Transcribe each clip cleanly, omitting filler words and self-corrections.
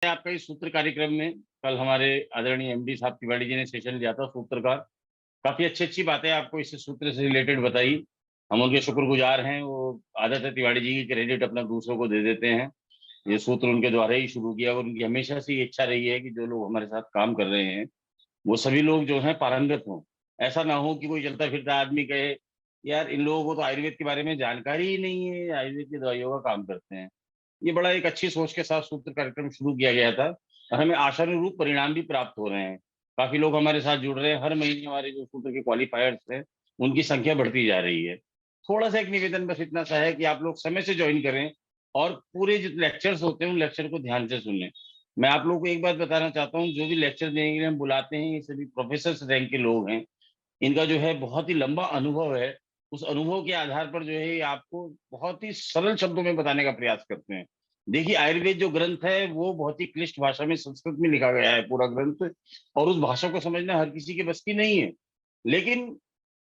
आपका इस सूत्र कार्यक्रम में कल हमारे आदरणीय एमडी साहब तिवारी जी ने सेशन लिया था सूत्र का। काफी अच्छी अच्छी बातें आपको इस सूत्र से रिलेटेड बताई। हम उनके शुक्रगुजार हैं। वो आदत है तिवारी जी की क्रेडिट अपना दूसरों को दे देते हैं। ये सूत्र उनके द्वारा ही शुरू किया और उनकी हमेशा से ये इच्छा रही है कि जो लोग हमारे साथ काम कर रहे हैं वो सभी लोग जो हैं पारंगत हों। ऐसा ना हो कि कोई चलता फिरता आदमी कहे यार इन लोगों को तो आयुर्वेद के बारे में जानकारी ही नहीं है, आयुर्वेद की दवाइयों का काम करते हैं। ये बड़ा एक अच्छी सोच के साथ सूत्र कार्यक्रम शुरू किया गया था और हमें आशानुरूप परिणाम भी प्राप्त हो रहे हैं। काफी लोग हमारे साथ जुड़ रहे हैं। हर महीने हमारे जो सूत्र के क्वालिफायर्स हैं उनकी संख्या बढ़ती जा रही है। थोड़ा सा एक निवेदन बस इतना सा है कि आप लोग समय से ज्वाइन करें और पूरे जितने लेक्चर्स होते हैं उन लेक्चर को ध्यान से सुनें। मैं आप लोगों को एक बात बताना चाहता हूँ, जो भी लेक्चर देने के लिए हम बुलाते हैं ये सभी प्रोफेसर रैंक के लोग हैं। इनका जो है बहुत ही लंबा अनुभव है। उस अनुभव के आधार पर जो है ये आपको बहुत ही सरल शब्दों में बताने का प्रयास करते हैं। देखिए आयुर्वेद जो ग्रंथ है वो बहुत ही क्लिष्ट भाषा में संस्कृत में लिखा गया है पूरा ग्रंथ। और उस भाषा को समझना हर किसी के बस की नहीं है। लेकिन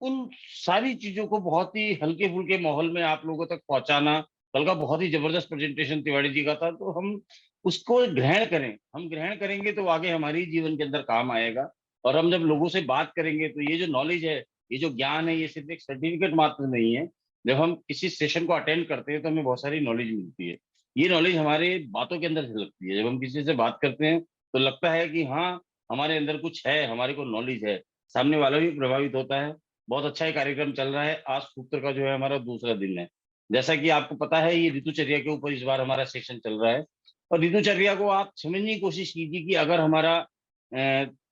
उन सारी चीजों को बहुत ही हल्के फुल्के माहौल में आप लोगों तक पहुंचाना, कल का बहुत ही जबरदस्त प्रेजेंटेशन तिवारी जी का था, तो हम उसको ग्रहण करें। हम ग्रहण करेंगे तो आगे हमारी जीवन के अंदर काम आएगा। और हम जब लोगों से बात करेंगे तो ये जो नॉलेज है, ये जो ज्ञान है, ये सिर्फ एक सर्टिफिकेट मात्र नहीं है। जब हम किसी सेशन को अटेंड करते हैं तो हमें बहुत सारी नॉलेज मिलती है। ये नॉलेज हमारे बातों के अंदर झलकती है। जब हम किसी से बात करते हैं तो लगता है कि हाँ, हमारे अंदर कुछ है, हमारे को नॉलेज है। सामने वाला भी प्रभावित होता है। बहुत अच्छा ये कार्यक्रम चल रहा है। आज सूत्र का जो है हमारा दूसरा दिन है। जैसा कि आपको पता है ये ऋतुचर्या के ऊपर इस बार हमारा सेशन चल रहा है। और ऋतुचर्या को आप समझने की कोशिश कीजिए कि अगर हमारा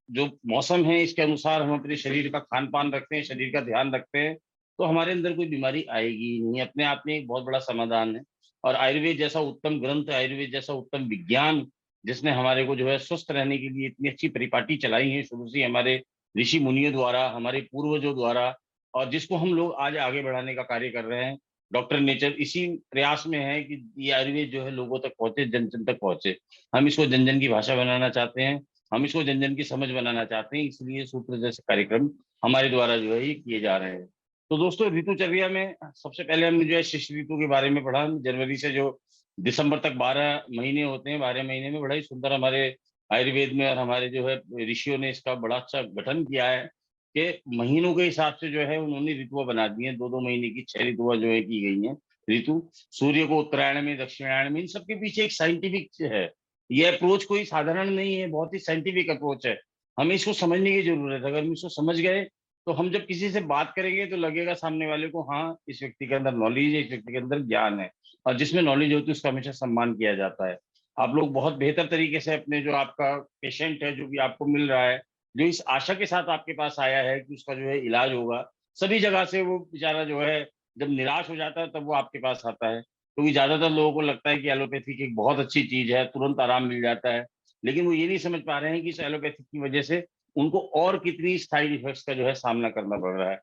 जो मौसम है इसके अनुसार हम अपने शरीर का खान पान रखते हैं, शरीर का ध्यान रखते हैं, तो हमारे अंदर कोई बीमारी आएगी ही नहीं। अपने आप में एक बहुत बड़ा समाधान है। और आयुर्वेद जैसा उत्तम ग्रंथ, आयुर्वेद जैसा उत्तम विज्ञान, जिसने हमारे को जो है स्वस्थ रहने के लिए इतनी अच्छी परिपाटी चलाई है शुरू से हमारे ऋषि मुनियों द्वारा, हमारे पूर्वजों द्वारा, और जिसको हम लोग आज आगे बढ़ाने का कार्य कर रहे हैं। डॉक्टर नेचर इसी प्रयास में है कि ये आयुर्वेद जो है लोगों तक पहुंचे, जन जन तक पहुंचे। हम इसको जन जन की भाषा बनाना चाहते हैं। हम इसको जन जन की समझ बनाना चाहते हैं। इसलिए सूत्र जैसे कार्यक्रम हमारे द्वारा जो है ये किए जा रहे हैं। तो दोस्तों ऋतुचर्या में सबसे पहले हमने जो है शिष्य ऋतु के बारे में पढ़ा। जनवरी से जो दिसंबर तक 12 महीने होते हैं, 12 महीने में बड़ा ही सुंदर हमारे आयुर्वेद में और हमारे जो है ऋषियों ने इसका बड़ा अच्छा गठन किया है कि महीनों के हिसाब से जो है उन्होंने ऋतुआ बना दी है। 2-2 महीने की 6 ऋतुआ जो है की गई हैं। ऋतु सूर्य को उत्तरायण में, दक्षिणायण में, इन सबके पीछे एक साइंटिफिक है। ये अप्रोच कोई साधारण नहीं है, बहुत ही साइंटिफिक अप्रोच है। हमें इसको समझने की जरूरत है। अगर हम इसको समझ गए तो हम जब किसी से बात करेंगे तो लगेगा सामने वाले को हाँ इस व्यक्ति के अंदर नॉलेज है, इस व्यक्ति के अंदर ज्ञान है। और जिसमें नॉलेज होती है उसका हमेशा सम्मान किया जाता है। आप लोग बहुत बेहतर तरीके से अपने जो आपका पेशेंट है जो भी आपको मिल रहा है, जो इस आशा के साथ आपके पास आया है कि उसका जो है इलाज होगा, सभी जगह से वो बेचारा जो है जब निराश हो जाता है तब वो आपके पास आता है। क्योंकि ज्यादातर लोगों को लगता है कि एलोपैथिक एक बहुत अच्छी चीज है, तुरंत आराम मिल जाता है। लेकिन वो ये नहीं समझ पा रहे हैं कि इस एलोपैथिक की वजह से उनको और कितनी साइड इफेक्ट्स का जो है सामना करना पड़ रहा है।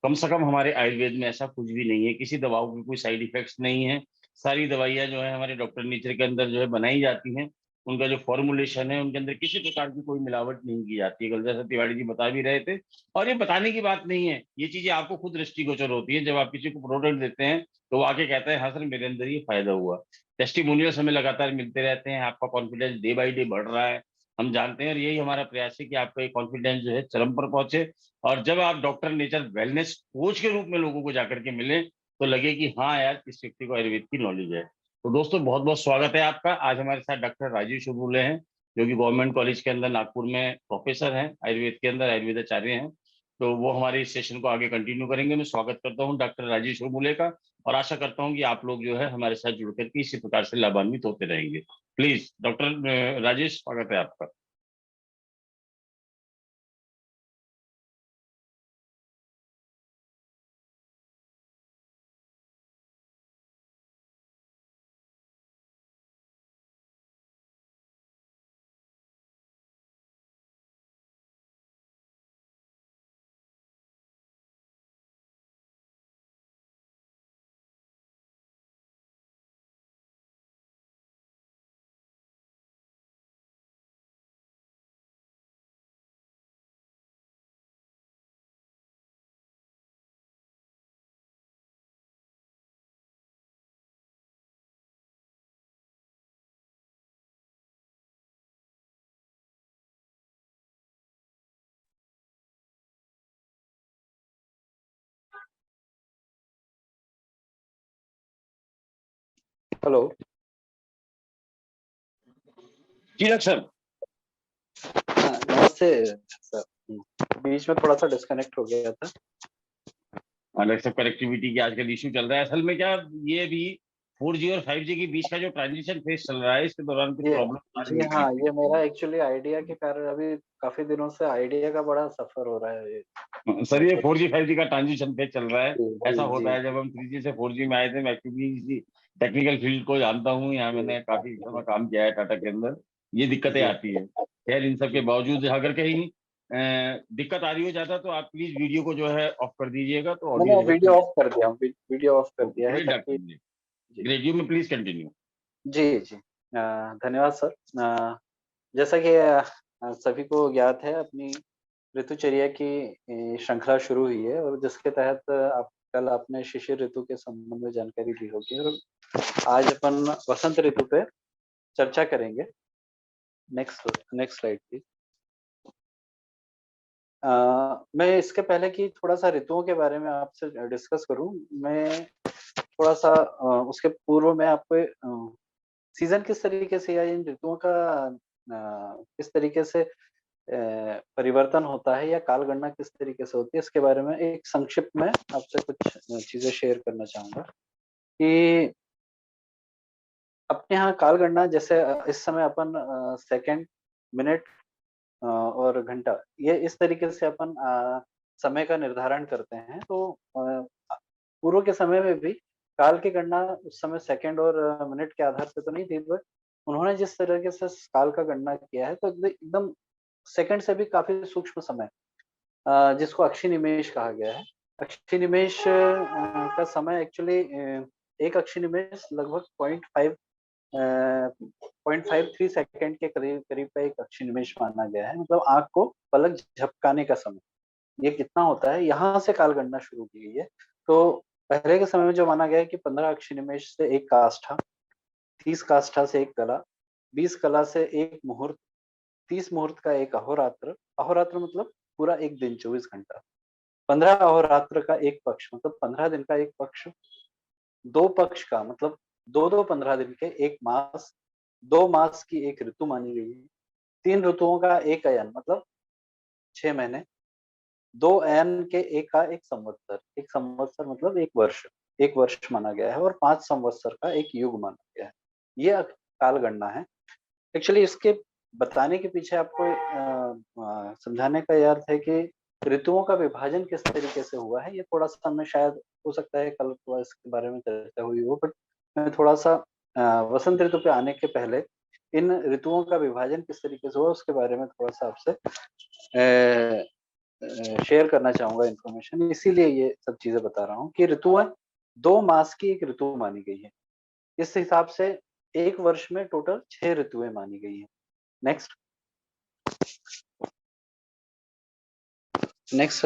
कम से कम हमारे आयुर्वेद में ऐसा कुछ भी नहीं है, किसी दवाओं की कोई साइड इफेक्ट्स नहीं है। सारी दवाइयाँ जो है हमारे डॉक्टर नेचर के अंदर जो है बनाई जाती हैं। उनका जो फॉर्मुलेशन है उनके अंदर किसी प्रकार की कोई मिलावट नहीं की जाती है। कल जैसा तिवारी जी बता भी रहे थे। और ये बताने की बात नहीं है, ये चीजें आपको खुद दृष्टिगोचर होती है। जब आप किसी को प्रोडक्ट देते हैं तो वो आके कहता है हाँ सर मेरे अंदर ये फायदा हुआ। टेस्टिमोनियल्स हमें लगातार मिलते रहते हैं। आपका कॉन्फिडेंस डे बाई डे बढ़ रहा है, हम जानते हैं। और यही हमारा प्रयास है कि आपका ये कॉन्फिडेंस जो है चरम पर पहुंचे। और जब आप डॉक्टर नेचर वेलनेस कोच के रूप में लोगों को जाकर के मिले तो लगे कि हाँ यार इस व्यक्ति को आयुर्वेद की नॉलेज है। तो दोस्तों बहुत बहुत स्वागत है आपका। आज हमारे साथ डॉक्टर राजीव शुभुले हैं, जो कि गवर्नमेंट कॉलेज के अंदर नागपुर में प्रोफेसर हैं, आयुर्वेद के अंदर आयुर्वेदाचार्य हैं। तो वो हमारे इस सेशन को आगे कंटिन्यू करेंगे। मैं स्वागत करता हूँ डॉक्टर राजीव शुभुले का। और आशा करता हूँ कि आप लोग जो है हमारे साथ जुड़ करके इसी प्रकार से लाभान्वित होते रहेंगे। प्लीज डॉक्टर राजेश, स्वागत है आपका। हेलो। जी डॉक्टर साहब। हाँ, नमस्ते सर। बीच में थोड़ा सा डिस्कनेक्ट हो गया था। हाँ डॉक्टर साहब, कनेक्टिविटी की आजकल इश्यू चल रहा है असल में। क्या ये भी 4G और 5G के बीच का जो ट्रांजिशन फेज चल रहा है, इसके दौरान कुछ ये प्रॉब्लम आ रही जी हाँ, ये है? मेरा एक्चुअली आइडिया के कारण अभी काफी दिनों से आइडिया का बड़ा सफर हो रहा है ये सर, ये नेटवर्क। 4G 5G का ट्रांजिशन फेज चल रहा है। जी ऐसा जी होता जी है जब हम 3G से 4G में आए थे। मैं क्योंकि इसी टेक्निकल फील्ड को जानता हूँ, यहाँ जी मैंने काफी समय काम किया है टाटा के अंदर। ये दिक्कतें जी आती है। खैर, इन सब के जी। बावजूद अगर कहीं दिक्कत आ रही हो जाता तो आप प्लीज वीडियो को जो है ऑफ कर दीजिएगा, तो मैंने ऑडियो जो है वीडियो ऑफ कर दिया हूँ, वीडियो ऑफ कर दिया है ग्रेट ताकि। डॉक्टर जी। जी great, you may please continue. जी जी। धन्यवाद सर। जैसा कि सभी को ज्ञात है, अपनी ऋतुचर्या की श्रृंखला शुरू हुई है और जिसके तहत आप कल आपने शिशिर ऋतु के संबंध में जानकारी ली होगी और आज अपन वसंत ऋतु पे चर्चा करेंगे। Next next slide please. मैं इसके पहले कि थोड़ा सा ऋतुओं के बारे में आपसे डिस्कस करूं, मैं थोड़ा सा उसके पूर्व में आपको सीजन किस तरीके से या इन ऋतुओं का किस तरीके से परिवर्तन होता है या काल गणना किस तरीके से होती है, इसके बारे में एक संक्षिप्त में आपसे कुछ चीजें शेयर करना चाहूंगा कि अपने यहाँ काल गणना जैसे इस समय अपन सेकंड, मिनट और घंटा, ये इस तरीके से अपन समय का निर्धारण करते हैं। तो पूर्व के समय में भी काल की गणना उस समय सेकंड और मिनट के आधार पे तो नहीं थी, बट उन्होंने जिस तरीके से काल का गणना किया है तो एकदम सेकंड से भी काफी सूक्ष्म समय, जिसको अक्षि निमेश कहा गया है। अक्षि निमेश का समय एक्चुअली एक अक्षि निमेश लगभग 0.53 सेकंड के करीब करीब का एक अक्षि निमेश माना गया है। मतलब आंख को पलक झपकाने का समय, ये कितना होता है, यहाँ से काल गणना शुरू की गई है। तो पहले के समय में जो माना गया है कि 15 अक्षि निमेश से एक काष्ठा, 30 काष्ठा से एक कला, 20 कला से एक मुहूर्त, 30 मुहूर्त का एक अहोरात्र, अहोरात्र मतलब पूरा एक दिन 24 घंटा, 15 अहोरात्र का एक पक्ष मतलब 15 दिन का एक पक्ष, दो पक्ष का मतलब दो दो 15 दिन के एक मास, दो मास की एक ऋतु मानी गई है, तीन ऋतुओं का एक अयन मतलब 6 महीने, दो अयन के एक का एक संवत्सर मतलब एक वर्ष माना गया है और 5 संवत्सर का एक युग माना गया है। ये काल गणना है। एक्चुअली इसके बताने के पीछे आपको समझाने का यह अर्थ है कि ऋतुओं का विभाजन किस तरीके से हुआ है। ये थोड़ा सा हमें शायद हो सकता है कल थोड़ा इसके बारे में चर्चा हुई हो, बट मैं थोड़ा सा वसंत ऋतु पे आने के पहले इन ऋतुओं का विभाजन किस तरीके से हुआ उसके बारे में थोड़ा सा आपसे शेयर करना चाहूंगा इन्फॉर्मेशन। इसीलिए ये सब चीजें बता रहा हूँ कि ऋतुएं 2 मास की एक ऋतु मानी गई है। इस हिसाब से एक वर्ष में टोटल 6 ऋतुएं मानी गई है। Next next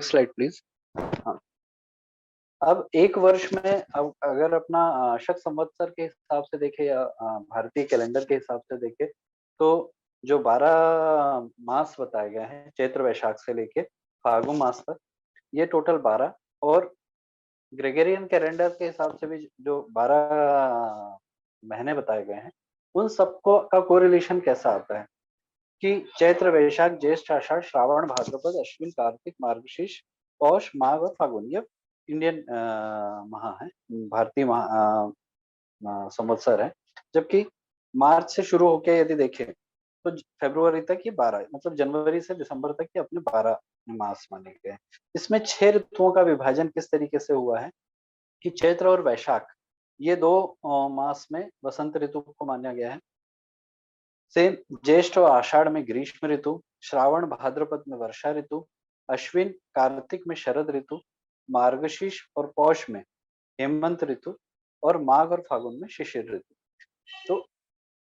slide please. हाँ, अब एक वर्ष में अब अगर अपना शक संवत्सर के हिसाब से देखें या भारतीय कैलेंडर के हिसाब से देखें, तो जो 12 मास बताए गए हैं चैत्र वैशाख से लेके फागुन मास तक, ये टोटल 12, और ग्रेगोरियन कैलेंडर के हिसाब से भी जो 12 महीने बताए गए हैं, उन सबको का कोरिलेशन कैसा आता है कि चैत्र वैशाख ज्येष्ठ आषाढ़ श्रावण भाद्रपद अश्विन कार्तिक मार्गशीर्ष पौष माघ और फागुन, ये इंडियन माह है, भारतीय संवत्सर है। जबकि मार्च से शुरू होकर यदि देखें तो फरवरी तक ये 12, मतलब जनवरी से दिसंबर तक ये अपने 12 मास माने गए हैं। इसमें 6 ऋतुओं का विभाजन किस तरीके से हुआ है कि चैत्र और वैशाख ये दो मास में वसंत ऋतु को माना गया है। सेम ज्येष्ठ और आषाढ़ में ग्रीष्म ऋतु, श्रावण भाद्रपद में वर्षा ऋतु, अश्विन कार्तिक में शरद ऋतु, मार्गशीर्ष और पौष में हेमंत ऋतु और माघ और फागुन में शिशिर ऋतु। तो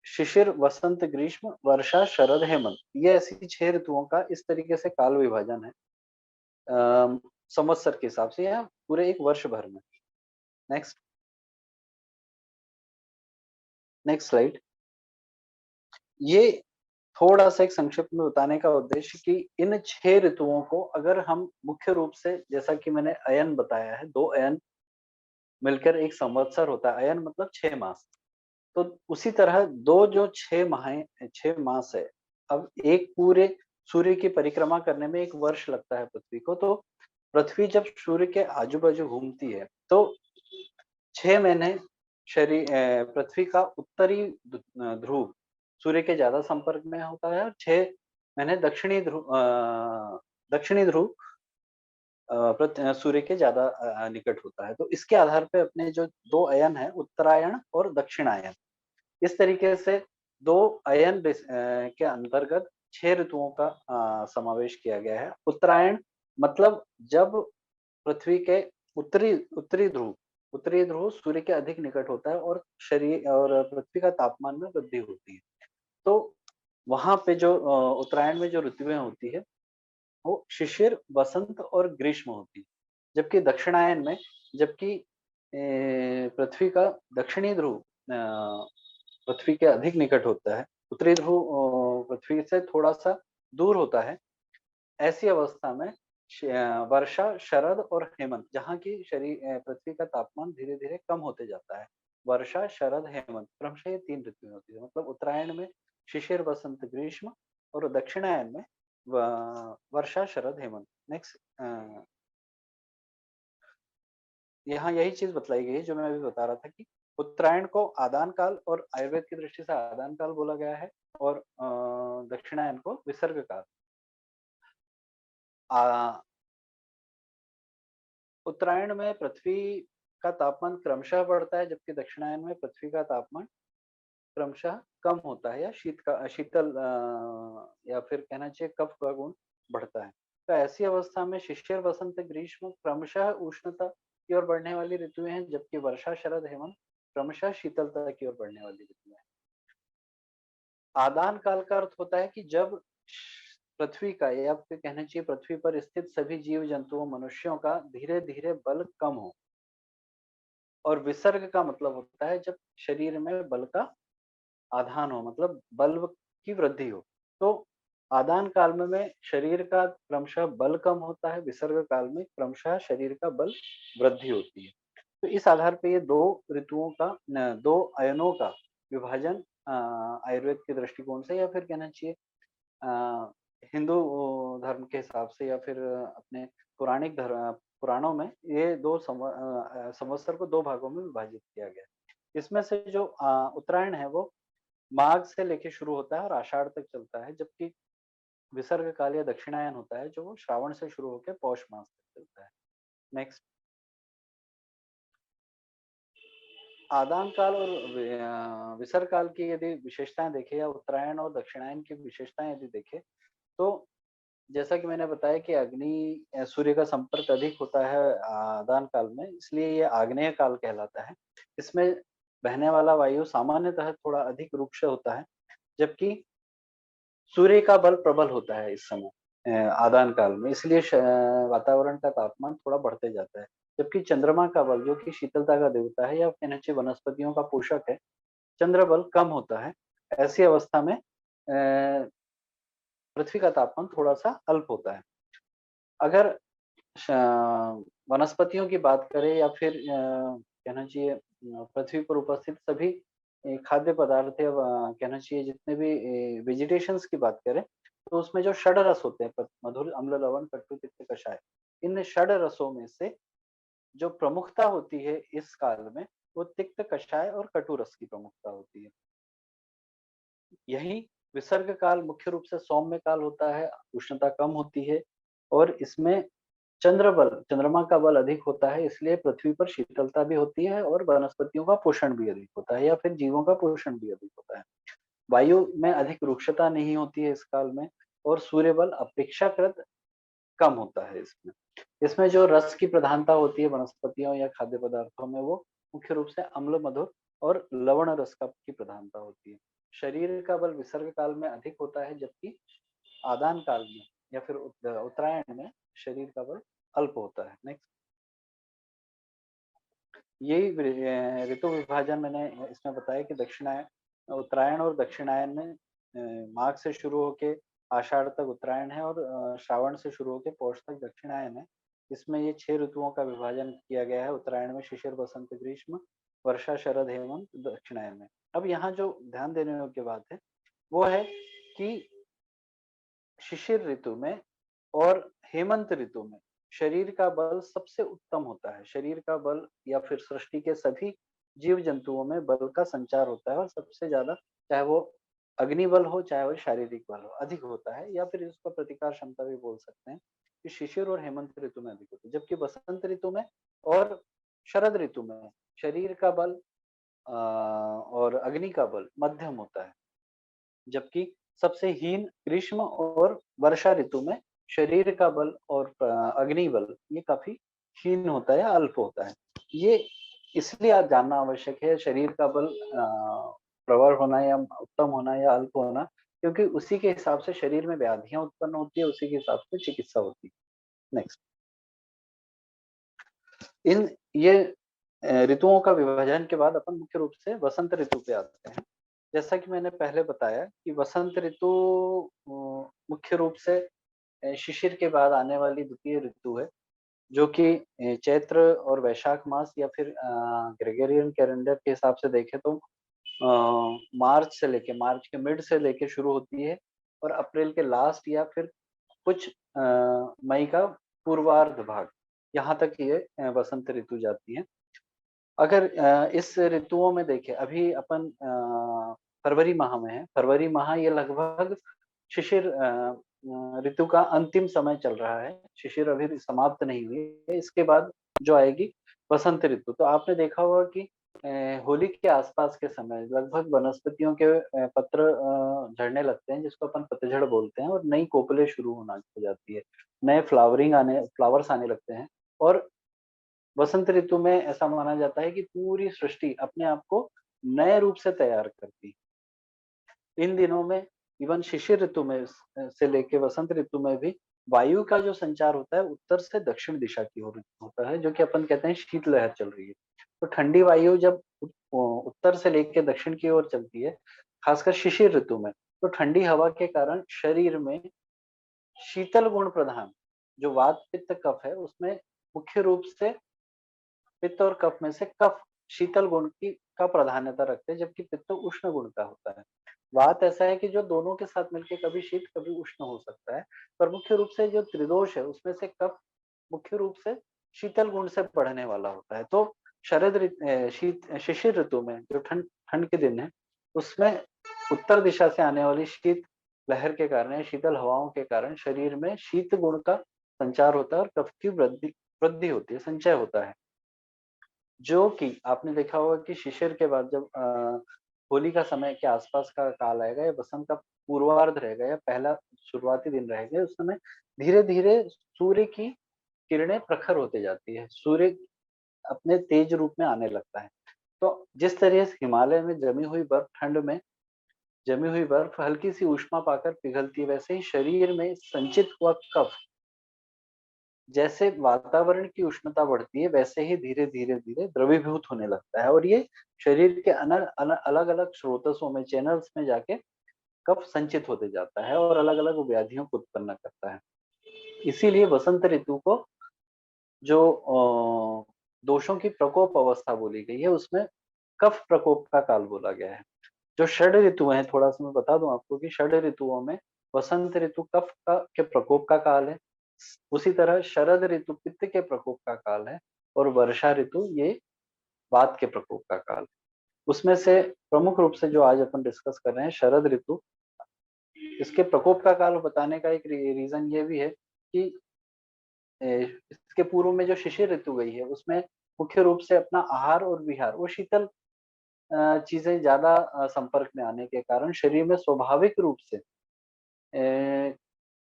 शिशिर वसंत ग्रीष्म वर्षा शरद हेमंत, ये ऐसी 6 ऋतुओं का इस तरीके से काल विभाजन है संवत्सर के हिसाब से या पूरे एक वर्ष भर में। Next next slide. ये थोड़ा सा एक संक्षिप्त में बताने का उद्देश्य कि इन 6 ऋतुओं को अगर हम मुख्य रूप से, जैसा कि मैंने अयन बताया है, 2 अयन मिलकर एक संवत्सर होता है। अयन मतलब 6 मास, तो उसी तरह दो जो 6 मास है, अब एक पूरे सूर्य की परिक्रमा करने में 1 वर्ष लगता है पृथ्वी को, तो पृथ्वी जब सूर्य के आजू-बाजू घूमती है, तो 6 महीने पृथ्वी का उत्तरी ध्रुव सूर्य के ज़्यादा संपर्क में होता है और 6 महीने दक्षिणी ध्रुव सूर्य के ज़्यादा निकट होता है। तो इसके आधार पे अपने जो 2 अयन हैं, उत्तरायण और दक्षिणायन, इस तरीके से 2 अयन के अंतर्गत 6 ऋतुओं का समावेश किया गया है। उत्तरायण मतलब जब पृथ्वी के उत्तरी उत्तरी ध्रुव सूर्य के अधिक निकट होता है और पृथ्वी का तापमान में वृद्धि होती है। तो वहाँ पे जो उत्तरायण में जो ऋतुएँ होती है, वो शिशिर, वसंत और ग्रीष्म होती है। जबकि दक्षिणायन में जबकि पृथ्वी का दक्षिणी ध्रुव पृथ्वी के अधिक निकट होता है, उत्तरी ध्रुव पृथ्वी से थोड़ा-सा दूर होता है। ऐसी अवस्था में वर्षा, शरद और हेमंत, जहाँ की पृथ्वी का तापमान धीरे-धीरे कम होते जाता है। वर्षा, शरद, हेमंत क्रमशः ये 3 ऋतुएँ होती हैं। मतलब उत्तरायण में शिशिर, वसंत, ग्रीष्म और दक्षिणायन में वर्षा, शरद, हेमंत। नेक्स्ट यहाँ यही चीज़ बतलाई गई है जो मैं अभी बता रहा था कि उत्तरायण को आदान काल और आयुर्वेद की दृष्टि से आदान काल बोला गया है और दक्षिणायन को विसर्ग काल। आ, उत्तरायण में पृथ्वी का तापमान क्रमशः बढ़ता है जबकि दक्षिणायन में पृथ्वी का तापमान क्रमशः कम होता है या शीतल या फिर कहना चाहिए कफ का गुण बढ़ता है। तो ऐसी अवस्था में शिशिर, वसंत, ग्रीष्म क्रमशः उष्णता की ओर बढ़ने वाली ऋतुएं हैं जबकि वर्षा, शरद, हेमंत क्रमशः शीतलता की ओर बढ़ने वाली ऋतुएं हैं। आदान काल का अर्थ होता है कि जब पृथ्वी का या फिर कहना चाहिए पृथ्वी पर स्थित सभी जीव जंतुओं मनुष्यों का धीरे धीरे बल कम हो। और विसर्ग का मतलब होता है जब शरीर में बल का आधान हो, मतलब बल की वृद्धि हो। तो आदान काल में शरीर का क्रमशः बल कम होता है, विसर्ग काल में क्रमशः शरीर का बल वृद्धि होती है। तो इस आधार पे ये 2 ऋतुओं का 2 अयनों का विभाजन आयुर्वेद के दृष्टिकोण से या फिर कहना चाहिए हिंदू धर्म के हिसाब से या फिर अपने पौराणिक पुराणों में ये 2 संवत्सर को 2 भागों में विभाजित किया गया है। इसमें से जो उत्तरायण है वो माघ से लेके शुरू होता है और आषाढ़ तक चलता है, जबकि विसर्ग काल या दक्षिणायन होता है जो वो श्रावण से शुरू होकर पौष मास तक चलता है। नेक्स्ट, आदान काल और विसर्ग काल की यदि विशेषताएं देखें या उत्तरायण और दक्षिणायन की विशेषताएं यदि देखें, तो जैसा कि मैंने बताया कि अग्नि सूर्य का संपर्क अधिक होता है आदान काल में, इसलिए ये आग्नेय काल कहलाता है। इसमें बहने वाला वायु सामान्यतः थोड़ा अधिक रुक्ष होता है, जबकि सूर्य का बल प्रबल होता है इस समय आदान काल में, इसलिए वातावरण का तापमान थोड़ा बढ़ते जाता है। जबकि चंद्रमा का बल जो कि शीतलता का देवता है या कहना चाहिए वनस्पतियों का पोषक है, चंद्र बल कम होता है। ऐसी अवस्था में पृथ्वी का तापमान थोड़ा-सा अल्प होता है। अगर वनस्पतियों की बात करें या फिर कहना चाहिए पृथ्वी पर उपस्थित सभी खाद्य पदार्थ या कहना चाहिए जितने भी वेजिटेशंस की बात करें, तो उसमें जो षड रस होते हैं मधुर, अम्ल, लवण, खट्टू, तिक्त, कषाय, इन षड रसों में से जो प्रमुखता होती है इस काल में वो तिक्त, कषाय और कटु रस की प्रमुखता होती है। यही विसर्ग काल मुख्य रूप से सौम्य काल होता है, उष्णता कम होती है और इसमें चंद्रमा का बल अधिक होता है, इसलिए पृथ्वी पर शीतलता भी होती है और वनस्पतियों का पोषण भी अधिक होता है या फिर जीवों का पोषण भी अधिक होता है। वायु में अधिक रुक्षता नहीं होती है इस काल में और सूर्य बल अपेक्षाकृत कम होता है इसमें। इसमें जो रस की प्रधानता होती है वनस्पतियों या खाद्य पदार्थों में वो मुख्य रूप से अम्ल, मधुर और लवण रस का की प्रधानता होती है। शरीर का बल विसर्ग काल में अधिक होता है जबकि आदान काल में या फिर उत्तरायण में शरीर का बल अल्प होता है। नेक्स्ट, यही ऋतु विभाजन मैंने इसमें बताया कि उत्तरायण और दक्षिणायन में माघ से शुरू होके आषाढ़ तक उत्तरायण है और श्रावण से शुरू होके पौष तक दक्षिणायन है। इसमें ये 6 ऋतुओं का विभाजन किया गया है। उत्तरायण में शिशिर, वसंत, ग्रीष्म, वर्षा, शरद, हेमंत, दक्षिणायन में। अब यहाँ जो ध्यान देने योग्य बात है वो है कि शिशिर ऋतु में और हेमंत ऋतु में शरीर का बल सबसे उत्तम होता है। शरीर का बल या फिर सृष्टि के सभी जीव जंतुओं में बल का संचार होता है और सबसे ज्यादा, चाहे वो अग्नि बल हो चाहे वो शारीरिक बल हो, अधिक होता है, या फिर इसका प्रतिकार क्षमता भी बोल सकते हैं कि शिशिर और हेमंत ऋतु में अधिक होती है। जबकि बसंत ऋतु में और शरद ऋतु में शरीर का बल और अग्नि का बल मध्यम होता है। जबकि सबसे हीन ग्रीष्म और वर्षा ऋतु में शरीर का बल और अग्नि बल ये काफी हीन होता है या अल्प होता है। ये इसलिए आप जानना आवश्यक है शरीर का बल प्रबल होना या उत्तम होना या अल्प होना, क्योंकि उसी के हिसाब से शरीर में व्याधियां उत्पन्न होती है, उसी के हिसाब से चिकित्सा होती है। नेक्स्ट, इन ये ऋतुओं का विभाजन के बाद अपन मुख्य रूप से वसंत ऋतु पे आते हैं। जैसा कि मैंने पहले बताया कि वसंत ऋतु मुख्य रूप से शिशिर के बाद आने वाली द्वितीय ऋतु है, जो कि चैत्र और वैशाख मास या फिर ग्रेगोरियन कैलेंडर के हिसाब से देखें तो मार्च से लेके, मार्च के मिड से लेके शुरू होती है और अप्रैल के लास्ट या फिर कुछ मई का पूर्वार्ध भाग, यहाँ तक ये वसंत ऋतु जाती है। अगर इस ऋतुओं में देखें, अभी अपन फरवरी माह में है। फरवरी माह ये लगभग शिशिर ऋतु का अंतिम समय चल रहा है। शिशिर अभी समाप्त नहीं हुई है। इसके बाद जो आएगी वसंत ऋतु। तो आपने देखा होगा कि होली के आसपास के समय लगभग वनस्पतियों के पत्र झड़ने लगते हैं, जिसको अपन पतझड़ बोलते हैं, और नई कोपलें शुरू होना हो जाती है, नए फ्लावर्स आने लगते हैं। और वसंत ऋतु में ऐसा माना जाता है कि पूरी सृष्टि अपने आप को नए रूप से तैयार करती है। इन दिनों में इवन शिशिर ऋतु में से लेके वसंत ऋतु में भी वायु का जो संचार होता है उत्तर से दक्षिण दिशा की ओर होता है, जो कि अपन कहते हैं शीतलहर चल रही है। तो ठंडी वायु जब उत्तर से लेके दक्षिण की ओर चलती है, खासकर शिशिर ऋतु में, तो ठंडी हवा के कारण शरीर में शीतल गुण प्रधान जो वात पित्त कफ है, उसमें मुख्य रूप से पित्त और कफ में से कफ शीतल गुण की का प्राधान्यता रखते हैं, जबकि पित्त उष्ण गुण का होता है। वात ऐसा है कि जो दोनों के साथ मिलकर कभी शीत कभी उष्ण हो सकता है, पर मुख्य रूप से जो त्रिदोष है उसमें से कफ मुख्य रूप से शीतल गुण से बढ़ने वाला होता है। तो शिशिर ऋतु में जो ठंड ठंड के दिन है, उसमें उत्तर दिशा से आने वाली शीत लहर के कारण, शीतल हवाओं के कारण शरीर में शीत गुण का संचार होता है और कफ की वृद्धि वृद्धि होती है, संचय होता है। जो कि आपने देखा होगा कि शिशिर के बाद जब होली का समय के आसपास का काल आएगा या बसंत का पूर्वार्ध रहेगा या पहला शुरुआती दिन रहेगा, उस समय धीरे धीरे सूर्य की किरणें प्रखर होते जाती है, सूर्य अपने तेज रूप में आने लगता है। तो जिस तरह से हिमालय में जमी हुई बर्फ ठंड में जमी हुई बर्फ हल्की सी ऊष्मा पाकर पिघलती है, वैसे ही शरीर में संचित हुआ कफ जैसे वातावरण की उष्णता बढ़ती है वैसे ही धीरे धीरे धीरे द्रवीभूत होने लगता है, और ये शरीर के अलग अलग स्रोतसों में, चैनल्स में जाके कफ संचित होते जाता है और अलग अलग व्याधियों को उत्पन्न करता है। इसीलिए वसंत ऋतु को जो दोषों की प्रकोप अवस्था बोली गई है, उसमें कफ प्रकोप का काल बोला गया है। जो षड ऋतु है, थोड़ा सा मैं बता दूं आपको कि षड ऋतुओं में वसंत ऋतु कफ का के प्रकोप का काल है, उसी तरह शरद ऋतु पित्त के प्रकोप का काल है, और वर्षा ऋतु ये वात के प्रकोप का काल है। उसमें से प्रमुख रूप से जो आज अपन डिस्कस कर रहे हैं शरद ऋतु, इसके प्रकोप का काल बताने का एक रीजन ये भी है कि इसके पूर्व में जो शिशिर ऋतु गई है उसमें मुख्य रूप से अपना आहार और विहार, वो शीतल चीजें ज्यादा संपर्क में आने के कारण शरीर में स्वाभाविक रूप से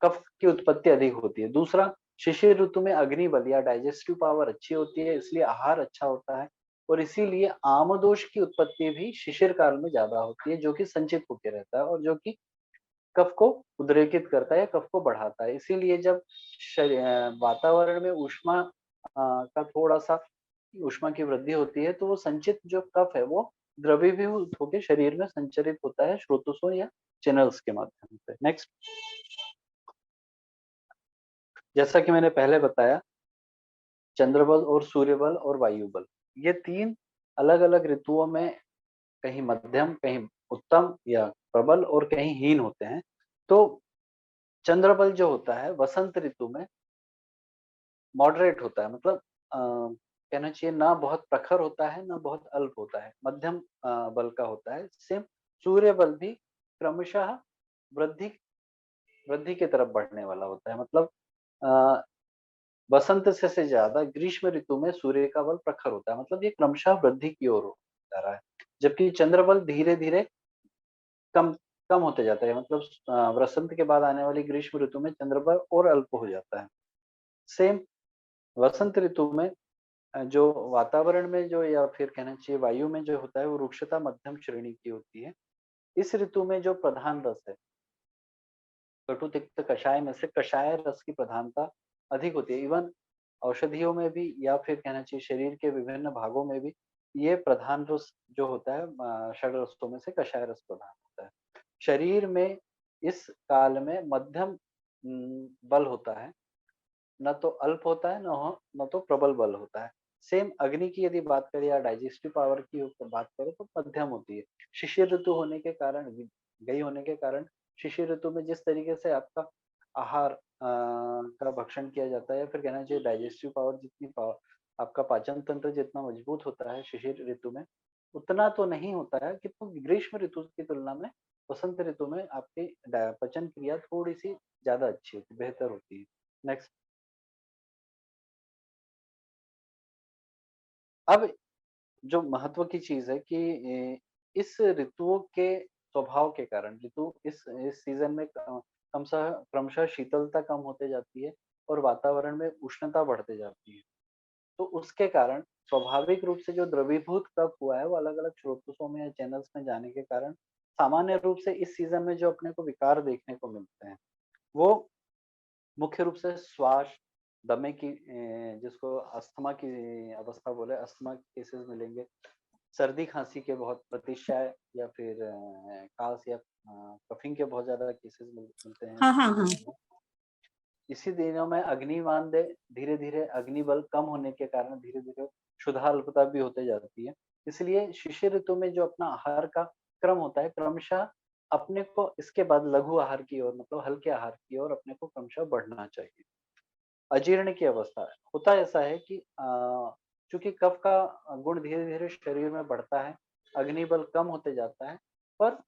कफ की उत्पत्ति अधिक होती है। दूसरा, शिशिर ऋतु में अग्नि बल या डाइजेस्टिव पावर अच्छी होती है, इसलिए आहार अच्छा होता है, और इसीलिए आमदोष की उत्पत्ति भी शिशिर काल में ज्यादा होती है, जो कि संचित होकर रहता है और जो कि कफ को उद्रेकित करता है या कफ को बढ़ाता है। इसीलिए जब वातावरण में का थोड़ा सा ऊष्मा की वृद्धि होती है, तो वो संचित जो कफ है वो द्रवीभूत होकर शरीर में संचरित होता है स्रोतों या चैनल्स के माध्यम से। नेक्स्ट, जैसा कि मैंने पहले बताया, चंद्र बल और सूर्य बल और वायु बल, ये तीन अलग-अलग ऋतुओं में कहीं मध्यम, कहीं उत्तम या प्रबल और कहीं हीन होते हैं। तो चंद्रबल जो होता है वसंत ऋतु में मॉडरेट होता है, मतलब कहना चाहिए ना बहुत प्रखर होता है, ना बहुत अल्प होता है, मध्यम बल का होता है। सेम सूर्य बल भी क्रमशः वृद्धि वृद्धि की तरफ बढ़ने वाला होता है। मतलब अ, वसंत से ज़्यादा ग्रीष्म ऋतु में सूर्य का बल प्रखर होता है, मतलब ये क्रमशः वृद्धि की ओर जा रहा है। जबकि चंद्र बल धीरे-धीरे कम कम होते जाता है, मतलब वसंत के बाद आने वाली ग्रीष्म ऋतु में चंद्र बल और अल्प हो जाता है। सेम वसंत ऋतु में जो वातावरण में जो या फिर कहना चाहिए वायु में जो होता है वो रुक्षता मध्यम श्रेणी की होती है। इस ऋतु में जो प्रधान रस है, कटु तिक्त कषाय में से कषाय रस की प्रधानता अधिक होती है। इवन औषधियों में भी या फिर कहना चाहिए शरीर के विभिन्न भागों में भी ये प्रधान रस जो होता है षड रसों में से कषाय रस प्रधान होता है। शरीर में इस काल में मध्यम बल होता है, ना तो अल्प होता है, ना तो प्रबल बल होता है। सेम अग्नि की यदि बात करें या डाइजेस्टिव पावर की बात करें तो मध्यम होती है। शिशिर ऋतु होने के कारण गई होने के कारण शिशिर ऋतु में जिस तरीके से आपका आहार का भक्षण किया जाता है या फिर कहना चाहिए डाइजेस्टिव पावर जितनी पावर आपका पाचन तंत्र जितना मजबूत होता है शिशिर ऋतु में, उतना तो नहीं होता है, किंतु ग्रीष्म ऋतु की तुलना में वसंत ऋतु में आपकी पचन क्रिया थोड़ी सी ज्यादा अच्छी होती है, बेहतर होती है। नेक्स्ट। अब जो महत्व की चीज़ है कि इस ऋतुओं के स्वभाव के कारण ऋतु इस सीज़न में क्रमशः शीतलता कम होते जाती है और वातावरण में उष्णता बढ़ते जाती है। तो उसके कारण स्वाभाविक रूप से जो द्रवीभूत कफ हुआ है वो अलग-अलग स्रोतों में या चैनल्स में जाने के कारण सामान्य रूप से इस सीज़न में जो अपने को विकार देखने को मिलते हैं, वो मुख्य रूप से श्वास, दमे की जिसको अस्थमा की अवस्था बोले, अस्थमा के केसेस मिलेंगे। सर्दी खांसी के बहुत प्रतिशय या फिर कास या कफिंग के बहुत ज्यादा केसेस मिलते हैं हाँ इस हाँ हाँ। सीजन में। इसी दिनों में अग्निमान दे धीरे धीरे अग्निबल कम होने के कारण धीरे धीरे क्षुधा अल्पता भी होते जाती है। इसलिए शिशिर ऋतु में जो अपना आहार का क्रम होता है क्रमशः अपने को इसके बाद लघु आहार की ओर मतलब हल्के आहार की ओर अपने को क्रमशः बढ़ना चाहिए। अजीर्ण की अवस्था है। होता ऐसा है कि चूँकि कफ का गुण धीरे-धीरे शरीर में बढ़ता है, अग्निबल कम होते जाता है, पर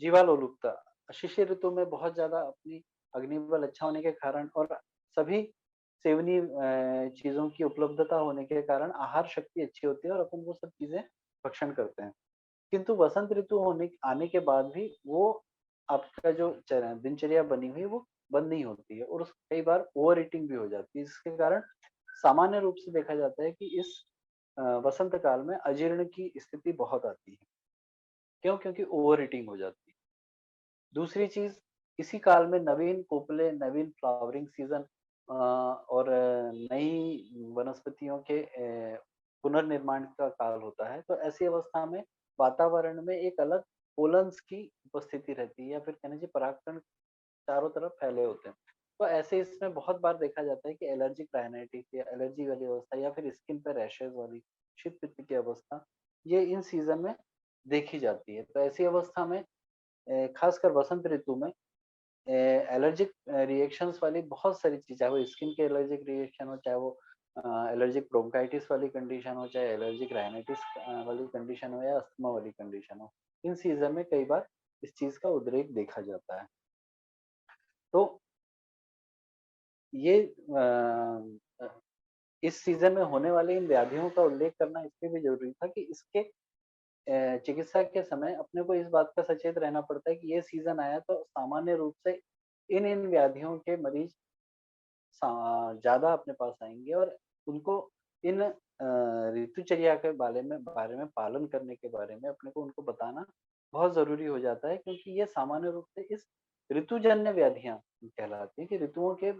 जीवालोलुपता शिशिर ऋतु में बहुत ज़्यादा अपनी अग्निबल अच्छा होने के कारण और सभी सेवनीय चीज़ों की उपलब्धता होने के कारण आहार शक्ति अच्छी होती है और अपन वो सब चीज़ें भक्षण करते हैं। किंतु वसंत ऋतु होने आने के बाद भी वो आपका जो दिनचर्या बनी हुई है वो बंद नहीं होती है और कई बार ओवर ईटिंग भी हो जाती है जिसके कारण सामान्य रूप से देखा जाता है कि इस वसंत काल में अजीर्ण की स्थिति बहुत आती है। क्यों? क्योंकि ओवर ईटिंग हो जाती है। दूसरी चीज इसी काल में नवीन कोपले, नवीन फ्लावरिंग सीजन और नई वनस्पतियों के पुनर्निर्माण का काल होता है। तो ऐसी अवस्था में वातावरण में एक अलग पोलन्स की उपस्थिति रहती है या फिर कहना चाहिए परागकण चारों तरफ फैले होते हैं। तो ऐसे इसमें बहुत बार देखा जाता है कि एलर्जिक राइनाइटिस या एलर्जी वाली अवस्था या फिर स्किन पे रैशेज़ वाली शीत पित्त की अवस्था, ये इन सीज़न में देखी जाती है। तो ऐसी अवस्था में खासकर वसंत ऋतु में एलर्जिक रिएक्शंस वाली बहुत सारी चीज़, चाहे वो स्किन के एलर्जिक रिएक्शन हो, चाहे वो एलर्जिक ब्रोंकाइटिस वाली कंडीशन हो, चाहे एलर्जिक राइनाइटिस वाली कंडीशन हो या अस्थमा वाली कंडीशन हो। इन सीज़न में कई बार इस चीज़ का उद्रेक देखा जाता है। तो ये इस सीज़न में होने वाली इन व्याधियों का उल्लेख करना इसलिए भी ज़रूरी था कि इसके चिकित्सा के समय अपने को इस बात का सचेत रहना पड़ता है कि ये सीज़न आया तो सामान्य रूप से इन व्याधियों के मरीज़ ज़्यादा अपने पास आएँगे और उनको इन ऋतुचर्या के बारे में पालन करने के बारे में अपने को उनको बताना बहुत ज़रूरी हो जाता है क्योंकि ये सामान्य रूप से इस ऋतुजन्य व्याधियाँ कहलाती हैं कि ऋतुओं के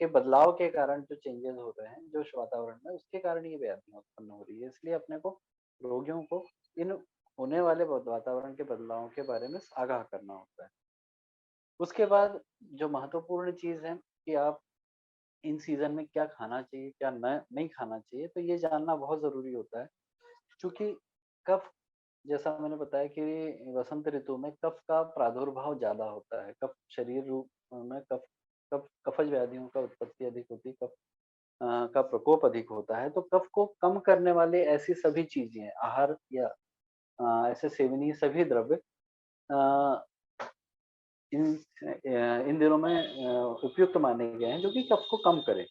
बदलाव के कारण जो चेंजेस हो रहे हैं, जो वातावरण में उसके कारण ये व्याधियाँ उत्पन्न हो रही है। इसलिए अपने को रोगियों को इन होने वाले वातावरण के बदलावों के बारे में आगाह करना होता है। उसके बाद जो महत्वपूर्ण चीज़ है कि आप इन सीज़न में क्या खाना चाहिए, क्या न नहीं खाना चाहिए, तो ये जानना बहुत ज़रूरी होता है। चूँकि कफ, जैसा मैंने बताया कि वसंत ऋतु में कफ का प्रादुर्भाव ज़्यादा होता है। कफ शरीर रूप में कफ कफ कफज व्याधियों का उत्पत्ति अधिक होती है, कफ का प्रकोप अधिक होता है। तो कफ को कम करने वाली ऐसी सभी चीज़ें, आहार या ऐसे सेवनीय सभी द्रव्य अ, इन इन दिनों में उपयुक्त माने गए हैं, जो कि कफ को कम करें।